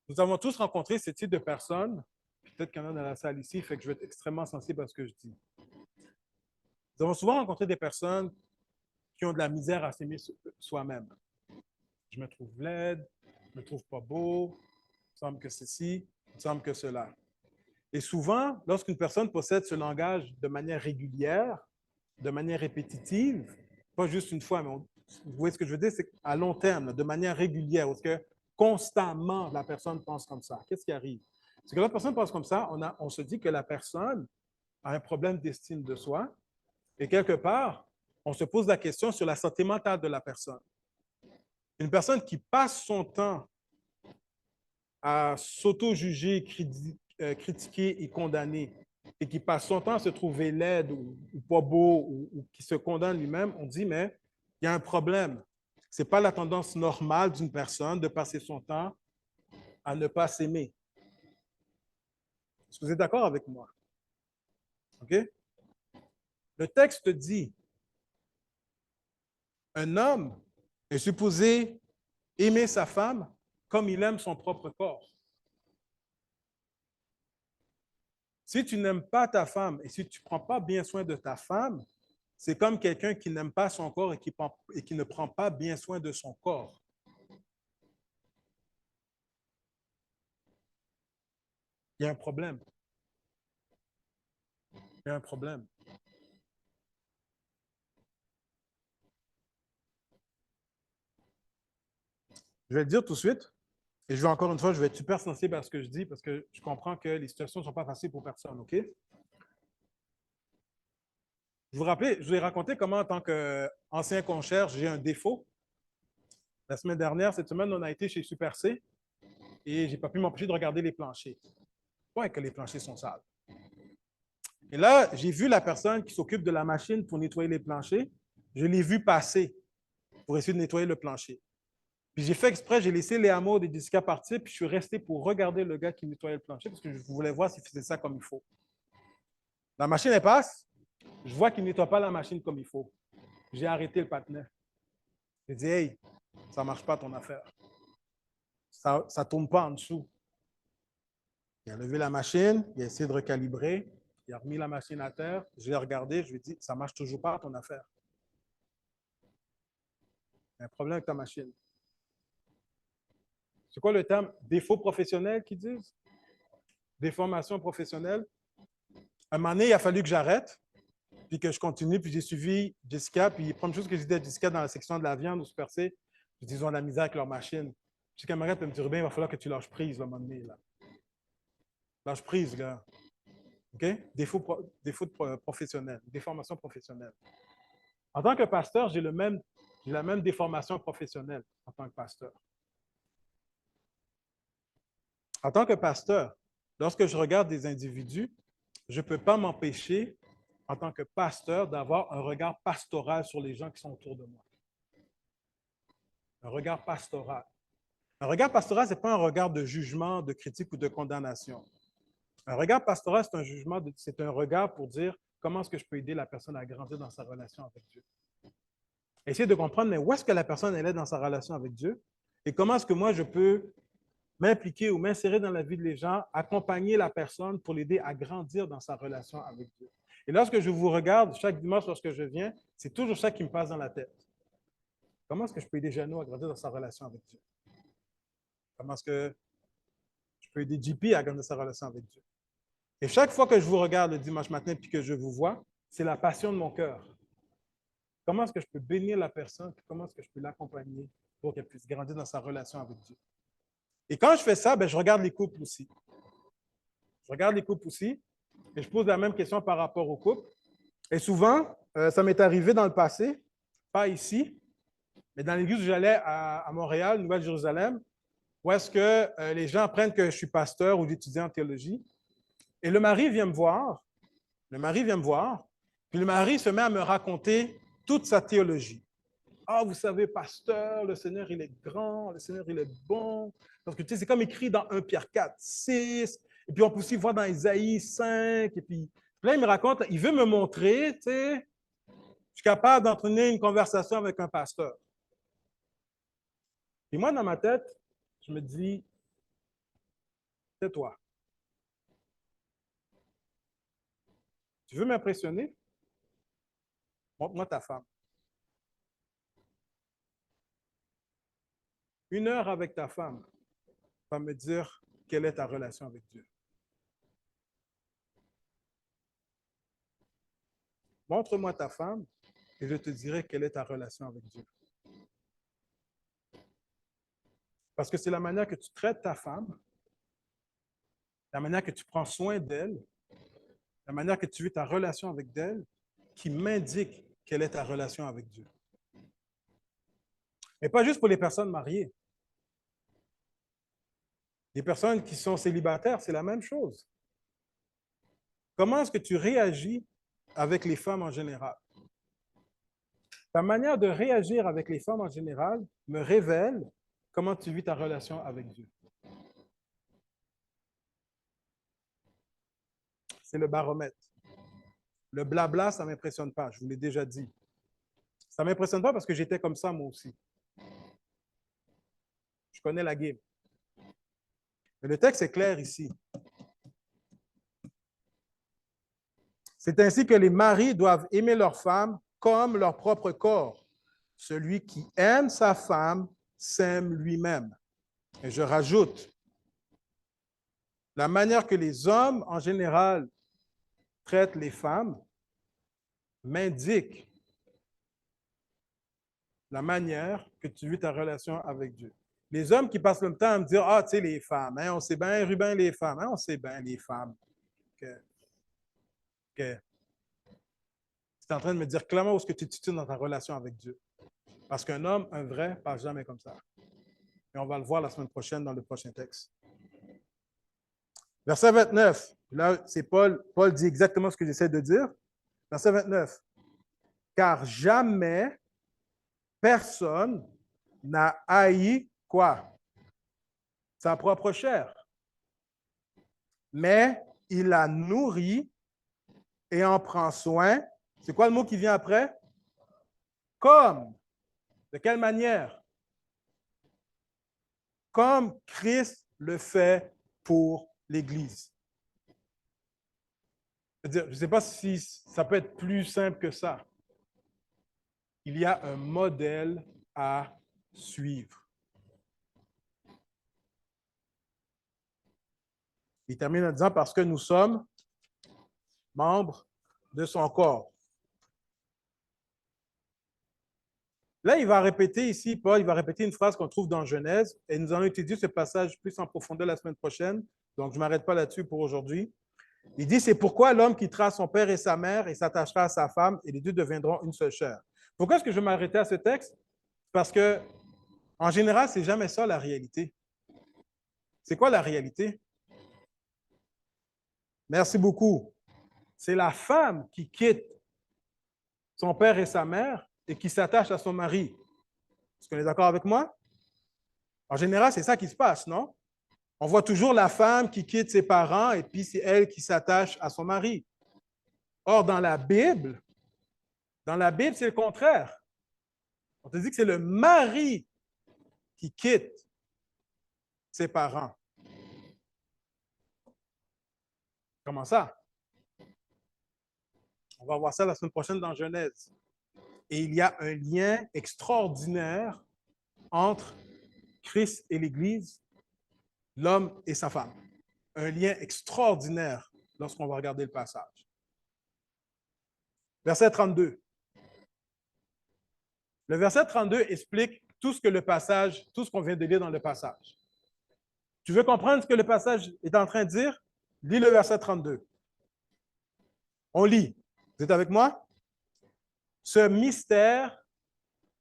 Nous avons tous rencontré ce type de personnes. Peut-être qu'il y en a dans la salle ici, fait que je vais être extrêmement sensible à ce que je dis. Nous avons souvent rencontré des personnes qui ont de la misère à s'aimer soi-même. Je me trouve laide, je me trouve pas beau, il me semble que ceci, il me semble que cela. Et souvent, lorsqu'une personne possède ce langage de manière régulière, de manière répétitive, pas juste une fois, mais vous voyez ce que je veux dire, c'est à long terme, de manière régulière, parce que constamment la personne pense comme ça. Qu'est-ce qui arrive? C'est que la personne pense comme ça, on se dit que la personne a un problème d'estime de soi, et quelque part, on se pose la question sur la santé mentale de la personne. Une personne qui passe son temps à s'auto-juger, critiquer et condamner, et qui passe son temps à se trouver laide ou pas beau ou qui se condamne lui-même, on dit, mais il y a un problème. Ce n'est pas la tendance normale d'une personne de passer son temps à ne pas s'aimer. Est-ce que vous êtes d'accord avec moi? OK? Le texte dit, un homme est supposé aimer sa femme comme il aime son propre corps. Si tu n'aimes pas ta femme et si tu ne prends pas bien soin de ta femme, c'est comme quelqu'un qui n'aime pas son corps et qui ne prend pas bien soin de son corps. Il y a un problème. Il y a un problème. Je vais le dire tout de suite, et je vais encore une fois, je vais être super sensible à ce que je dis parce que je comprends que les situations ne sont pas faciles pour personne, OK? Je vous rappelle, je vous ai raconté comment, en tant qu'ancien concierge, j'ai un défaut. La semaine dernière, cette semaine, on a été chez Super C et je n'ai pas pu m'empêcher de regarder les planchers. Pas que les planchers sont sales. Et là, j'ai vu la personne qui s'occupe de la machine pour nettoyer les planchers. Je l'ai vu passer pour essayer de nettoyer le plancher. Puis j'ai fait exprès, j'ai laissé les hameaux des Jessica partir, puis je suis resté pour regarder le gars qui nettoyait le plancher parce que je voulais voir s'il faisait ça comme il faut. La machine, elle passe. Je vois qu'il ne nettoie pas la machine comme il faut. J'ai arrêté le partenaire. J'ai dit, hey, ça ne marche pas ton affaire. Ça ne tourne pas en dessous. Il a levé la machine, il a essayé de recalibrer, il a remis la machine à terre. Je l'ai regardé, je lui ai dit, ça ne marche toujours pas ton affaire. Il y a un problème avec ta machine. C'est quoi le terme? Défaut professionnel qu'ils disent? Déformation professionnelle. À un moment donné, il a fallu que j'arrête, puis que je continue, puis j'ai suivi Jessica, puis la première chose que j'ai dit à Jessica dans la section de la viande au Super C, je dis, ils ont de la misère avec leur machine. Jessica m'arrête et me dit, Ruben, il va falloir que tu lâches prise à un moment donné. Là. Lâche prise, gars. OK? Défaut professionnel, déformation professionnelle. En tant que pasteur, j'ai la même déformation professionnelle en tant que pasteur. En tant que pasteur, lorsque je regarde des individus, je ne peux pas m'empêcher, en tant que pasteur, d'avoir un regard pastoral sur les gens qui sont autour de moi. Un regard pastoral. Un regard pastoral, ce n'est pas un regard de jugement, de critique ou de condamnation. Un regard pastoral, c'est un jugement, c'est un regard pour dire comment est-ce que je peux aider la personne à grandir dans sa relation avec Dieu. Essayer de comprendre, mais où est-ce que la personne elle est dans sa relation avec Dieu et comment est-ce que moi je peux m'impliquer ou m'insérer dans la vie des gens, accompagner la personne pour l'aider à grandir dans sa relation avec Dieu. Et lorsque je vous regarde, chaque dimanche, lorsque je viens, c'est toujours ça qui me passe dans la tête. Comment est-ce que je peux aider Jeannot à grandir dans sa relation avec Dieu? Comment est-ce que je peux aider JP à grandir dans sa relation avec Dieu? Et chaque fois que je vous regarde le dimanche matin puis que je vous vois, c'est la passion de mon cœur. Comment est-ce que je peux bénir la personne? Comment est-ce que je peux l'accompagner pour qu'elle puisse grandir dans sa relation avec Dieu? Et quand je fais ça, ben, je regarde les couples aussi. Je regarde les couples aussi et je pose la même question par rapport aux couples. Et souvent, ça m'est arrivé dans le passé, pas ici, mais dans l'église où j'allais à Montréal, Nouvelle-Jérusalem, où est-ce que les gens apprennent que je suis pasteur ou j'étudie en théologie. Et le mari vient me voir, Puis le mari se met à me raconter toute sa théologie. Ah, vous savez, pasteur, le Seigneur, il est grand, le Seigneur, il est bon. Parce que tu sais, c'est comme écrit dans 1 Pierre 4, 6. Et puis on peut aussi voir dans Isaïe 5. Et puis là, il me raconte, il veut me montrer, tu sais, je suis capable d'entraîner une conversation avec un pasteur. Et moi, dans ma tête, je me dis, tais-toi. Tu veux m'impressionner? Montre-moi ta femme. 1 heure avec ta femme va me dire quelle est ta relation avec Dieu. Montre-moi ta femme et je te dirai quelle est ta relation avec Dieu. Parce que c'est la manière que tu traites ta femme, la manière que tu prends soin d'elle, la manière que tu vis ta relation avec elle, qui m'indique quelle est ta relation avec Dieu. Mais pas juste pour les personnes mariées. Les personnes qui sont célibataires, c'est la même chose. Comment est-ce que tu réagis avec les femmes en général? Ta manière de réagir avec les femmes en général me révèle comment tu vis ta relation avec Dieu. C'est le baromètre. Le blabla, ça ne m'impressionne pas, je vous l'ai déjà dit. Ça ne m'impressionne pas parce que j'étais comme ça moi aussi. Je connais la game. Mais le texte est clair ici. C'est ainsi que les maris doivent aimer leur femme comme leur propre corps. Celui qui aime sa femme s'aime lui-même. Et je rajoute, la manière que les hommes en général traitent les femmes m'indique la manière que tu vis ta relation avec Dieu. Les hommes qui passent le temps à me dire, ah, tu sais, les femmes, hein, on sait bien, Ruben, les femmes, hein, on sait bien, les femmes. Que c'est en train de me dire clairement où est-ce que tu te situes dans ta relation avec Dieu. Parce qu'un homme, un vrai, ne passe jamais comme ça. Et on va le voir la semaine prochaine dans le prochain texte. Verset 29. Là, c'est Paul. Paul dit exactement ce que j'essaie de dire. Verset 29. Car jamais personne n'a haï quoi? Sa propre chair. Mais il la nourrit et en prend soin. C'est quoi le mot qui vient après? Comme. De quelle manière? Comme Christ le fait pour l'Église. Je ne sais pas si ça peut être plus simple que ça. Il y a un modèle à suivre. Il termine en disant parce que nous sommes membres de son corps. Là, il va répéter ici, Paul, il va répéter une phrase qu'on trouve dans Genèse, et nous allons étudier ce passage plus en profondeur la semaine prochaine, donc je ne m'arrête pas là-dessus pour aujourd'hui. Il dit, c'est pourquoi l'homme quittera son père et sa mère et s'attachera à sa femme, et les deux deviendront une seule chair. Pourquoi est-ce que je vais m'arrêter à ce texte? Parce que, en général, ce n'est jamais ça la réalité. C'est quoi la réalité? Merci beaucoup. C'est la femme qui quitte son père et sa mère et qui s'attache à son mari. Est-ce qu'on est d'accord avec moi? En général, c'est ça qui se passe, non? On voit toujours la femme qui quitte ses parents et puis c'est elle qui s'attache à son mari. Or, dans la Bible, c'est le contraire. On te dit que c'est le mari qui quitte ses parents. Comment ça? On va voir ça la semaine prochaine dans Genèse. Et il y a un lien extraordinaire entre Christ et l'Église, l'homme et sa femme. Un lien extraordinaire lorsqu'on va regarder le passage. Verset 32. Le verset 32 explique tout ce que le passage, tout ce qu'on vient de lire dans le passage. Tu veux comprendre ce que le passage est en train de dire? Lis le verset 32. On lit. Vous êtes avec moi? Ce mystère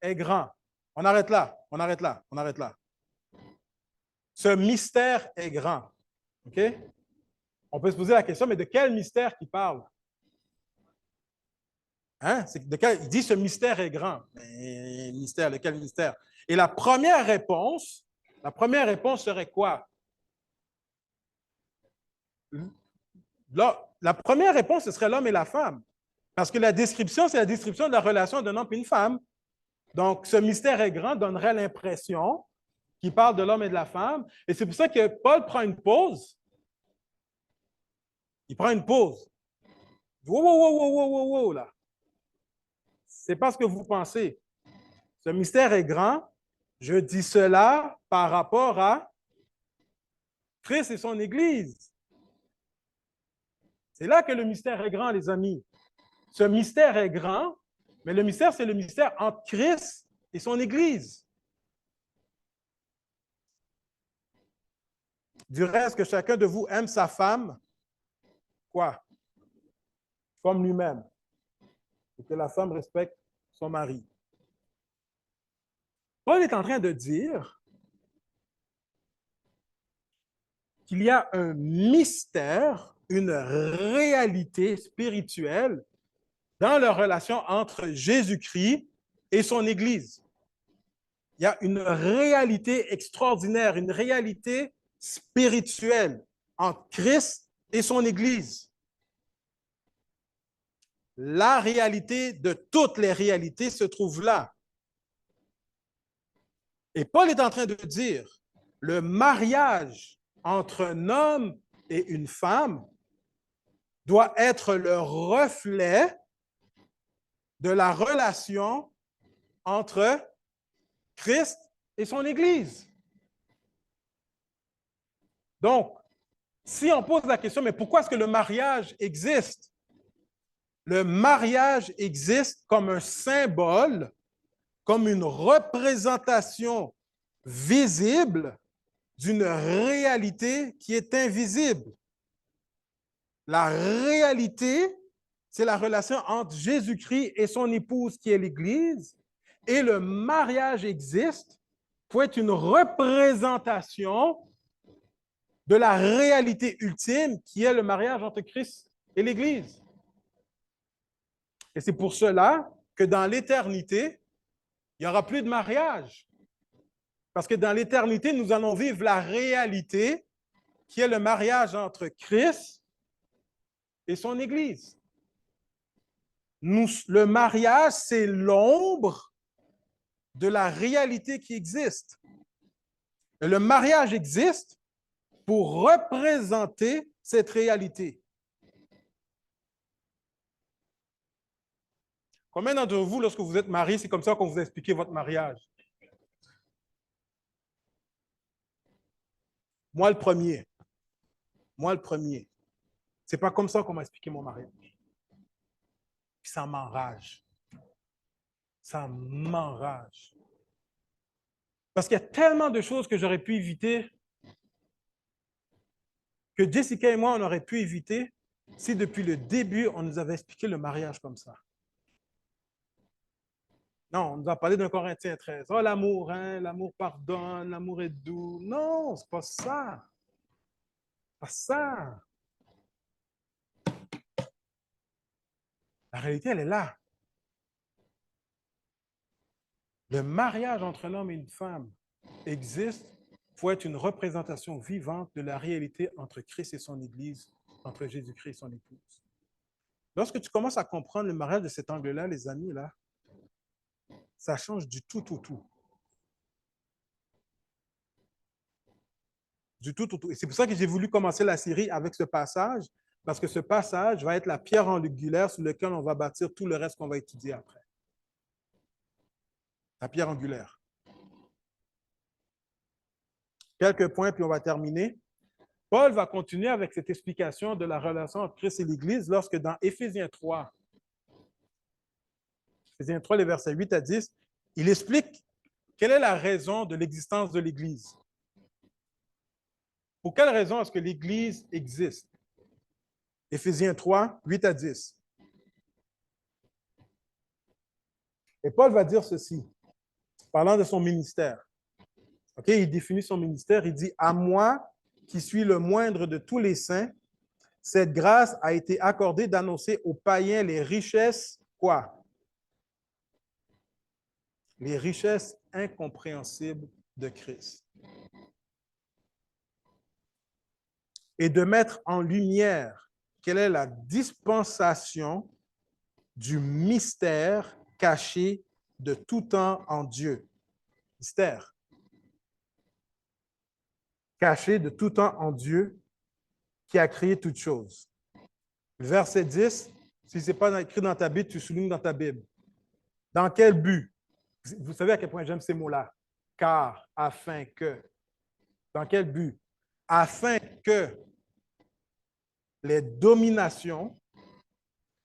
est grand. On arrête là, on arrête là, on arrête là. Ce mystère est grand. OK? On peut se poser la question, mais de quel mystère qu'il parle? Hein? Il dit ce mystère est grand. Mais mystère, lequel mystère? Et la première réponse serait quoi? La première réponse, ce serait l'homme et la femme. Parce que la description, c'est la description de la relation d'un homme et une femme. Donc, ce mystère est grand donnerait l'impression qu'il parle de l'homme et de la femme. Et c'est pour ça que Paul prend une pause. Il prend une pause. Wow, wow, wow, wow, wow, wow, là. C'est pas ce que vous pensez. Ce mystère est grand. Je dis cela par rapport à Christ et son Église. C'est là que le mystère est grand, les amis. Ce mystère est grand, mais le mystère, c'est le mystère entre Christ et son Église. Du reste, que chacun de vous aime sa femme, quoi? Comme lui-même. Et que la femme respecte son mari. Paul est en train de dire qu'il y a un mystère, une réalité spirituelle dans la relation entre Jésus-Christ et son Église. Il y a une réalité extraordinaire, une réalité spirituelle entre Christ et son Église. La réalité de toutes les réalités se trouve là. Et Paul est en train de dire, le mariage entre un homme et une femme doit être le reflet de la relation entre Christ et son Église. Donc, si on pose la question, mais pourquoi est-ce que le mariage existe? Le mariage existe comme un symbole, comme une représentation visible d'une réalité qui est invisible. La réalité, c'est la relation entre Jésus-Christ et son épouse qui est l'Église, et le mariage existe pour être une représentation de la réalité ultime qui est le mariage entre Christ et l'Église. Et c'est pour cela que dans l'éternité, il n'y aura plus de mariage. Parce que dans l'éternité, nous allons vivre la réalité qui est le mariage entre Christ et son Église. Le mariage, c'est l'ombre de la réalité qui existe. Et le mariage existe pour représenter cette réalité. Combien d'entre vous, lorsque vous êtes mariés, c'est comme ça qu'on vous a expliqué votre mariage? Moi, le premier. Moi, le premier. C'est pas comme ça qu'on m'a expliqué mon mariage. Puis ça m'enrage. Ça m'enrage. Parce qu'il y a tellement de choses que j'aurais pu éviter, que Jessica et moi, on aurait pu éviter si depuis le début, on nous avait expliqué le mariage comme ça. Non, on nous a parlé d'un Corinthiens 13. Oh, l'amour, hein, l'amour pardonne, l'amour est doux. Non, c'est pas ça. C'est pas ça. La réalité, elle est là. Le mariage entre un homme et une femme existe pour être une représentation vivante de la réalité entre Christ et son Église, entre Jésus-Christ et son épouse. Lorsque tu commences à comprendre le mariage de cet angle-là, les amis, là, ça change du tout au tout. Du tout au tout. Et c'est pour ça que j'ai voulu commencer la série avec ce passage, parce que ce passage va être la pierre angulaire sur laquelle on va bâtir tout le reste qu'on va étudier après. La pierre angulaire. Quelques points, puis on va terminer. Paul va continuer avec cette explication de la relation entre Christ et l'Église lorsque dans Éphésiens 3, les versets 8 à 10, il explique quelle est la raison de l'existence de l'Église. Pour quelle raison est-ce que l'Église existe? Éphésiens 3, 8 à 10. Et Paul va dire ceci, parlant de son ministère. Okay, il définit son ministère, il dit « À moi, qui suis le moindre de tous les saints, cette grâce a été accordée d'annoncer aux païens les richesses quoi? Les richesses incompréhensibles de Christ. Et de mettre en lumière quelle est la dispensation du mystère caché de tout temps en Dieu. Mystère. Caché de tout temps en Dieu qui a créé toutes choses. Verset 10, si ce n'est pas écrit dans ta Bible, tu soulignes dans ta Bible. Dans quel but? Vous savez à quel point j'aime ces mots-là. Car, afin que. Dans quel but? Afin que les dominations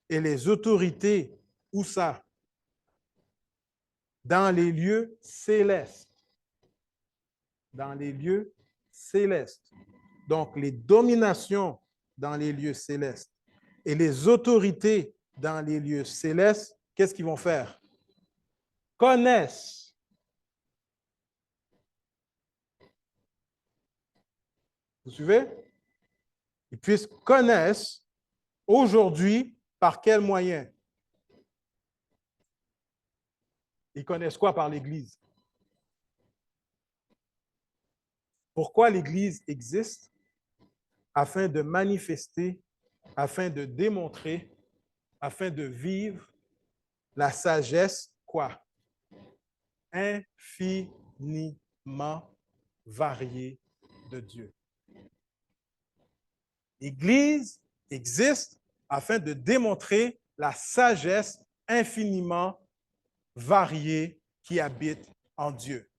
et les autorités, où ça? Dans les lieux célestes. Dans les lieux célestes. Donc, les dominations dans les lieux célestes et les autorités dans les lieux célestes, qu'est-ce qu'ils vont faire? Connaissent. Vous suivez? Ils puissent connaître aujourd'hui par quel moyen? Ils connaissent quoi par l'Église? Pourquoi l'Église existe? Afin de manifester, afin de démontrer, afin de vivre la sagesse, quoi? Infiniment variée de Dieu. L'Église existe afin de démontrer la sagesse infiniment variée qui habite en Dieu.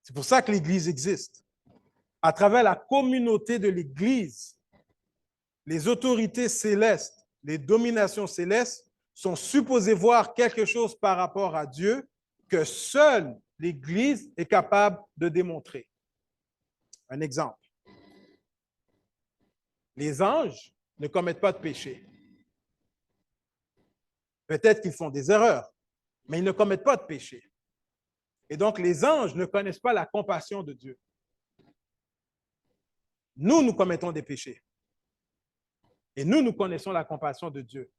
C'est pour ça que l'Église existe. À travers la communauté de l'Église, les autorités célestes, les dominations célestes sont supposées voir quelque chose par rapport à Dieu que seule l'Église est capable de démontrer. Un exemple. Les anges ne commettent pas de péché. Peut-être qu'ils font des erreurs, mais ils ne commettent pas de péché. Et donc, les anges ne connaissent pas la compassion de Dieu. Nous commettons des péchés. Et nous connaissons la compassion de Dieu.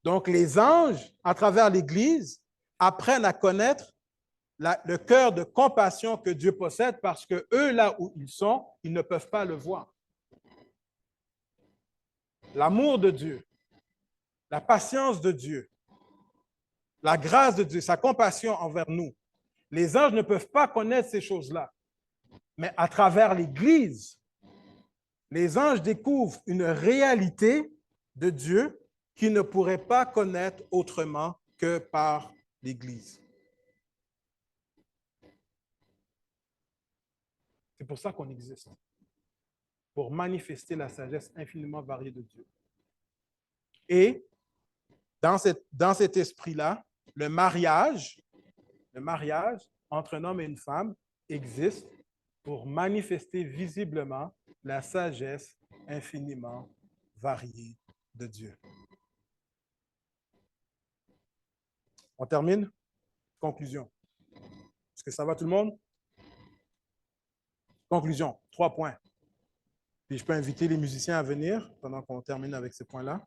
Donc, les anges, à travers l'Église, apprennent à connaître le cœur de compassion que Dieu possède parce que eux, là où ils sont, ils ne peuvent pas le voir. L'amour de Dieu, la patience de Dieu, la grâce de Dieu, sa compassion envers nous. Les anges ne peuvent pas connaître ces choses-là. Mais à travers l'Église, les anges découvrent une réalité de Dieu qu'ils ne pourraient pas connaître autrement que par l'Église. C'est pour ça qu'on existe, pour manifester la sagesse infiniment variée de Dieu. Et dans cet esprit-là, le mariage entre un homme et une femme existe pour manifester visiblement la sagesse infiniment variée de Dieu. On termine? Conclusion. Est-ce que ça va tout le monde? Conclusion, 3 points. Puis je peux inviter les musiciens à venir pendant qu'on termine avec ces points-là.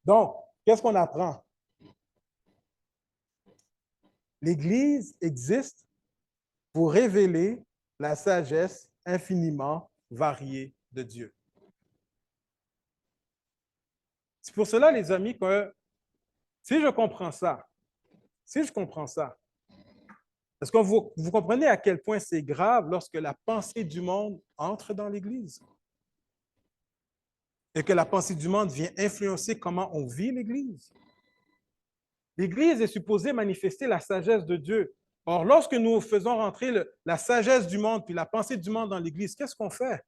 Donc, qu'est-ce qu'on apprend? L'Église existe pour révéler la sagesse infiniment variée de Dieu. C'est pour cela, les amis, que si je comprends ça, est-ce que vous comprenez à quel point c'est grave lorsque la pensée du monde entre dans l'Église? Et que la pensée du monde vient influencer comment on vit l'Église? L'Église est supposée manifester la sagesse de Dieu. Or, lorsque nous faisons rentrer la sagesse du monde puis la pensée du monde dans l'Église, qu'est-ce qu'on fait?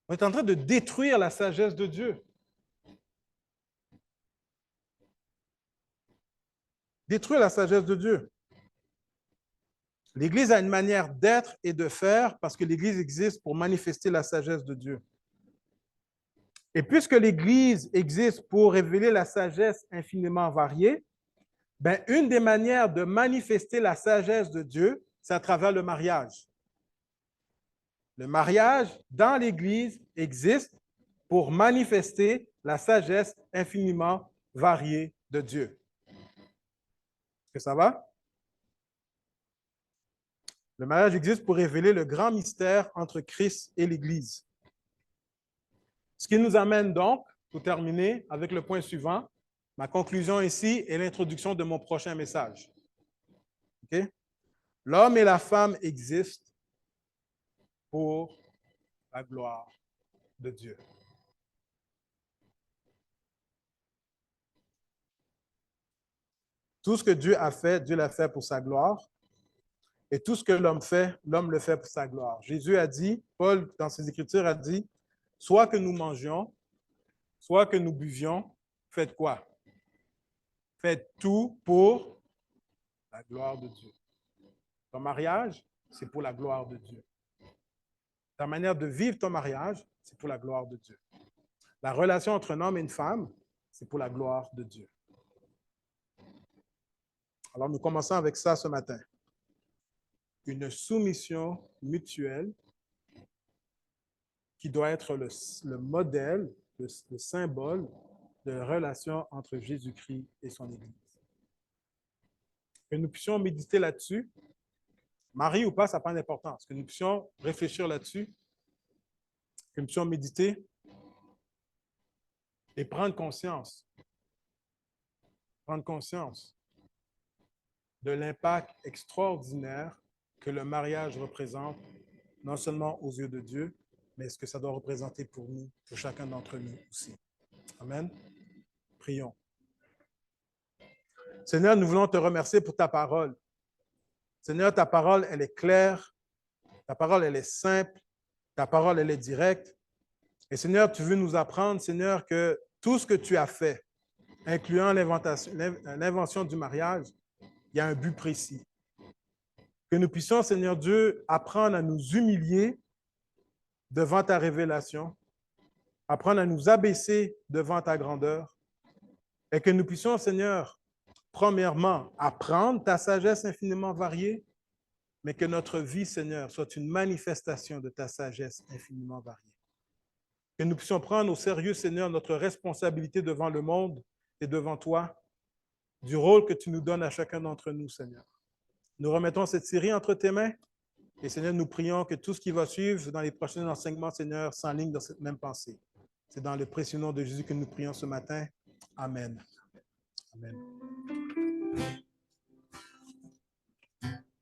On est en train de détruire la sagesse de Dieu. Détruire la sagesse de Dieu. L'Église a une manière d'être et de faire parce que l'Église existe pour manifester la sagesse de Dieu. Et puisque l'Église existe pour révéler la sagesse infiniment variée, ben, une des manières de manifester la sagesse de Dieu, c'est à travers le mariage. Le mariage dans l'Église existe pour manifester la sagesse infiniment variée de Dieu. Est-ce que ça va? Le mariage existe pour révéler le grand mystère entre Christ et l'Église. Ce qui nous amène donc, pour terminer, avec le point suivant, ma conclusion ici est l'introduction de mon prochain message. Okay? L'homme et la femme existent pour la gloire de Dieu. Tout ce que Dieu a fait, Dieu l'a fait pour sa gloire. Et tout ce que l'homme fait, l'homme le fait pour sa gloire. Jésus a dit, Paul, dans ses Écritures, a dit, soit que nous mangions, soit que nous buvions, faites quoi? Faites tout pour la gloire de Dieu. Ton mariage, c'est pour la gloire de Dieu. Ta manière de vivre ton mariage, c'est pour la gloire de Dieu. La relation entre un homme et une femme, c'est pour la gloire de Dieu. Alors, nous commençons avec ça ce matin. Une soumission mutuelle qui doit être le modèle, le symbole de la relation entre Jésus-Christ et son Église. Que nous puissions méditer là-dessus. Mari ou pas, ça n'a pas d'importance. Que nous puissions réfléchir là-dessus. Que nous puissions méditer et prendre conscience de l'impact extraordinaire que le mariage représente, non seulement aux yeux de Dieu, mais ce que ça doit représenter pour nous, pour chacun d'entre nous aussi. Amen. Prions. Seigneur, nous voulons te remercier pour ta parole. Seigneur, ta parole, elle est claire, ta parole, elle est simple, ta parole, elle est directe. Et Seigneur, tu veux nous apprendre, Seigneur, que tout ce que tu as fait, incluant l'invention du mariage, il y a un but précis. Que nous puissions, Seigneur Dieu, apprendre à nous humilier devant ta révélation, apprendre à nous abaisser devant ta grandeur, et que nous puissions, Seigneur, premièrement, apprendre ta sagesse infiniment variée, mais que notre vie, Seigneur, soit une manifestation de ta sagesse infiniment variée. Que nous puissions prendre au sérieux, Seigneur, notre responsabilité devant le monde et devant toi, du rôle que tu nous donnes à chacun d'entre nous, Seigneur. Nous remettons cette série entre tes mains et, Seigneur, nous prions que tout ce qui va suivre dans les prochains enseignements, Seigneur, s'enligne dans cette même pensée. C'est dans le précieux nom de Jésus que nous prions ce matin. Amen. Amen.